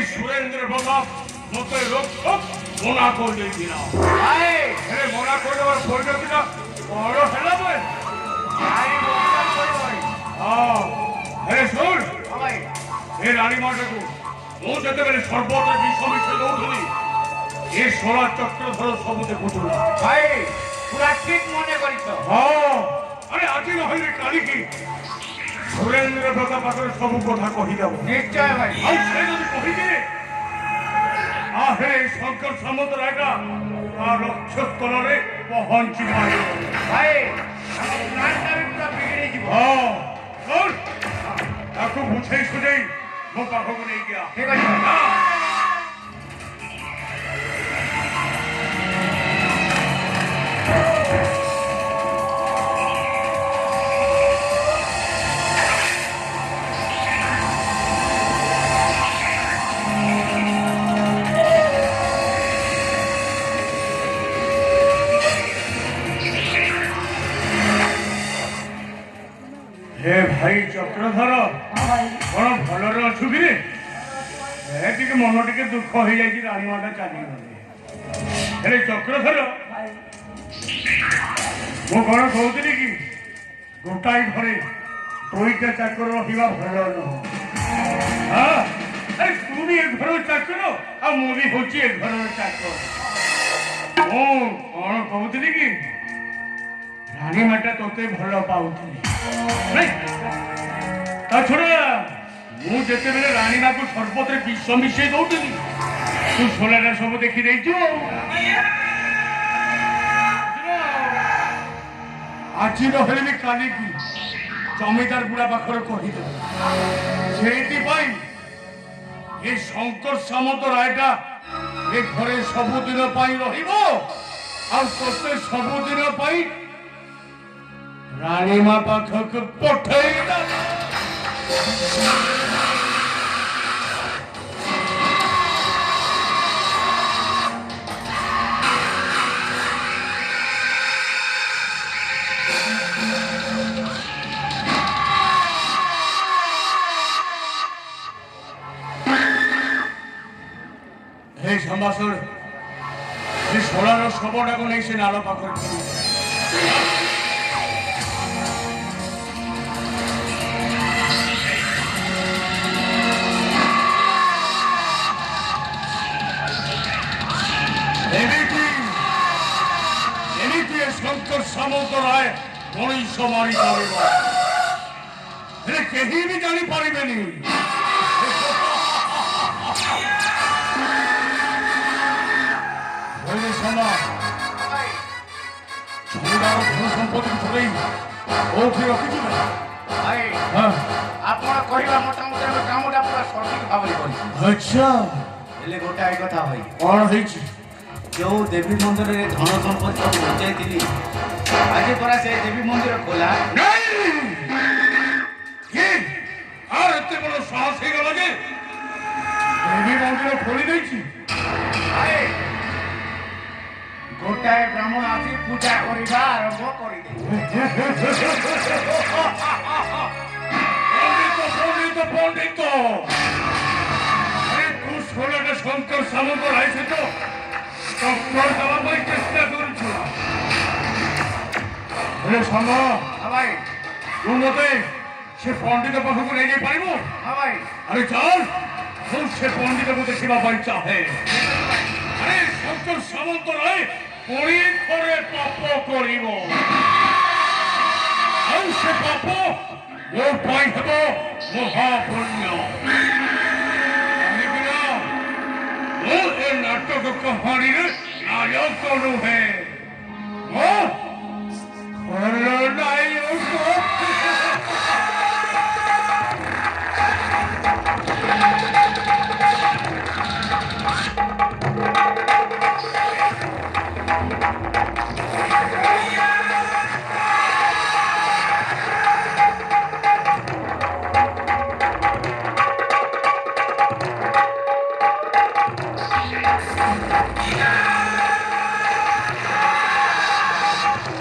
সুরেন্দ্র প্রতাপ মতে রক্ষক মনা করে দিল মনা করে দেওয়ার পরিণতিটা বড় হেলাবে শোন এই রানীমাটাকে ও যেতে পারে সর্বত্র বিশ্বমিশ্রে দৌড়লি এ সোনার চক্রধর সবুজে পুতুল ভাই পুরা ঠিক মনে করিস আরে আজি নহলে কালি কি সুরেন্দ্র প্রতাপ পাখরে সবু কথা কহি দেব নিশ্চয় ভাই আর সে যদি কহি দিয়ে আহে শঙ্কর সামন্ত রায়টা আর রক্ষক তলরে পহঞ্চি মারি ভাই প্রাণটা পুরা বিগড়ে যাব শোন তাকে বুঝাই সুঝাই ମୋ ପାଖକୁ ନେଇକି ଆ ঠিক আছে হে ভাই চক্রধর কোন ভଲରେ ଅଛୁ କି ଟିକେ ମନ ଟିକେ ଦୁଃଖ ହେଇଯାଇଛି ରାଣୀମାଟା ଚାଲିଗଲେ ହେଲେ ଚକ୍ରଧର ମୁଁ କଣ କହୁଥିଲି କି ଗୋଟାଏ ଘରେ ଦୁଇଟା ଚାକର ରହିବା ଭଲ ନୁହଁ ଆରେ ତୁ ବି ଏ ଘରର ଚାକର ଆଉ ମୁଁ ବି ହଉଛି ଏ ଘରର ଚାକର ମୁଁ କଣ କହୁଥିଲି କି ରାଣୀମାଟା ତୋତେ ଭଲ ପାଉଥିଲି ତା ଛଡ଼ା ମୁଁ ଯେତେବେଳେ ରାଣୀମାକୁ ସର୍ବତରେ ବିଷ ମିଶେଇ ଦଉଥିଲି ତୁ ଶୋଲାଟା ସବୁ ଦେଖିଦେଇଛୁ ଆଜି ନହେଲେ ବି କାଲିକି ଜମିଦାର ବୁଢ଼ା ପାଖରେ କହିଦେବୁ ସେଇଥିପାଇଁ ଏ ଶଙ୍କର ସାମନ୍ତ ରାୟଟା ଏ ଘରେ ସବୁଦିନ ପାଇଁ ରହିବ ଆଉ ତୋତେ ସବୁଦିନ ପାଇଁ ରାଣୀମା ପାଖକୁ ପଠେଇଲା हे ସମ୍ବାସର ସେ ଶୋଳାର ଶବଟାକୁ ନେଇ ସେ ନାଳ ପାଖରେ ଏମିତି ଶଙ୍କର ସାମନ୍ତ ରାୟ ମଣିଷ ମାରିପାରିବ ହେଲେ କେହି ବି ଜାଣିପାରିବେନି। ସମ୍ପତ୍ତି ଛଡ଼େଇ କୋଉଠି ରଖିଯିବେ? ଭାଇ ଆପଣ କହିବା ମତାମତ ଏବେ କାମଟା ପୁରା ସଠିକ ଭାବରେ କରିଛି। ଆଚ୍ଛା ହେଲେ ଗୋଟାଏ କଥା ଭାଇ, କ'ଣ ହେଇଛି? ଯୋଉ ଦେବୀ ମନ୍ଦିରରେ ଧନ ସମ୍ପତ୍ତି ସବୁ ଲୁଚାଇଥିଲି ଆଜି ପରା ସେ ଦେବୀ ମନ୍ଦିର ଖୋଲା। আর এতে বড় সাহস হয়ে গেল যে দেবী মন্দির খোলি দিয়েছি। গোটাଏ ବ୍ରାହ୍ମଣ ଆସି ପୂଜା କରିବା ଆରମ୍ଭ କରିଦେଇଛି। পণ্ডিত পণ্ডিত আরে তু ষোলোটা শঙ্কর সামন্ত রাইছে তো টক্কর দেওয়া ପାଇଁ চেষ্টা করছো। ହେଲେ ସାଙ୍ଗ ଭାଇ ତୁ ମତେ ସେ ପଣ୍ଡିତ ପାଖକୁ ନେଇଯାଇପାରିବ? ଭାଇ ଆରେ ଚାଲ ମୁଁ ସେ ପଣ୍ଡିତକୁ ଦେଖିବା ପାଇଁ ଚାହେଁ। ଆରେ ଶଙ୍କର ସାମନ୍ତ ରାୟ ପୁଣି ଥରେ ପାପ କରିବ ଆଉ ସେ ପାପ ମୋ ପାଇଁ ହେବ ମହାପୁଣ୍ୟ। କାହିଁକିନା ମୁଁ ଏ ନାଟକ କାହାଣୀରେ ନାୟକ ନୁହେଁ, ମୁଁ ଖଳନାୟକ।